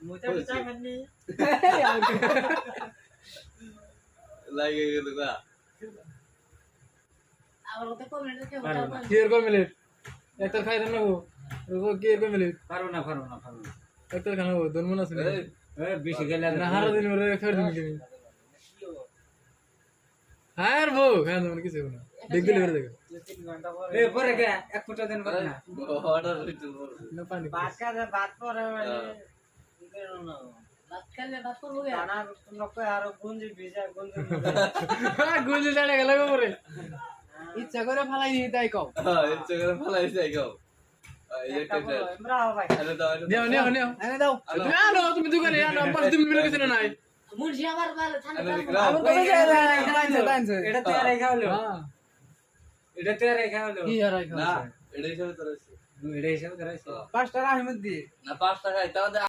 মুতা মুতা মানে লাগে গেল না আবার ওটা কমেন্টে কেউ কি এর কমপ্লিট একটা খাই দেন না ও কি এর কমপ্লিট পারো না একটা খানা ও দন মন আছে না এই বেশি গেলে না হারা দিন ওরে খাই দিন কি আর বউ খান মন কিছু না দেখ দিলে করে দেখো 2-3 ঘন্টা পরে এই পরে গে এক ফুটা দেন করে না অর্ডার হইতো না পানি ভাত পরে মানে ভাত খেলে ভাত করবো গে দানা নকো আর গুঞ্জি ভিজা গুঞ্জি গুলি দাঁড়া গেল করে ইচ্ছা করে ফালাই দিই তাই কও হ্যাঁ ইচ্ছে করে ফলাই যাই গাও এই একটা একটা বলো আমরা ভাই আরে দাও নিও এনে দাও না তুমি দোকানে আনো 5 মিনিট কিছু নাই মুন্সি আমার ভালো ঠান্ডা আমি তো যাই এটা তো আর খাওয়ালো হ্যাঁ এটা তো আর খাওয়ালো কি আর না এটাই সব তোর এটা হিসাব করাইছে 5 টাকা আহমেদ দিয়ে না 5 টাকা তাও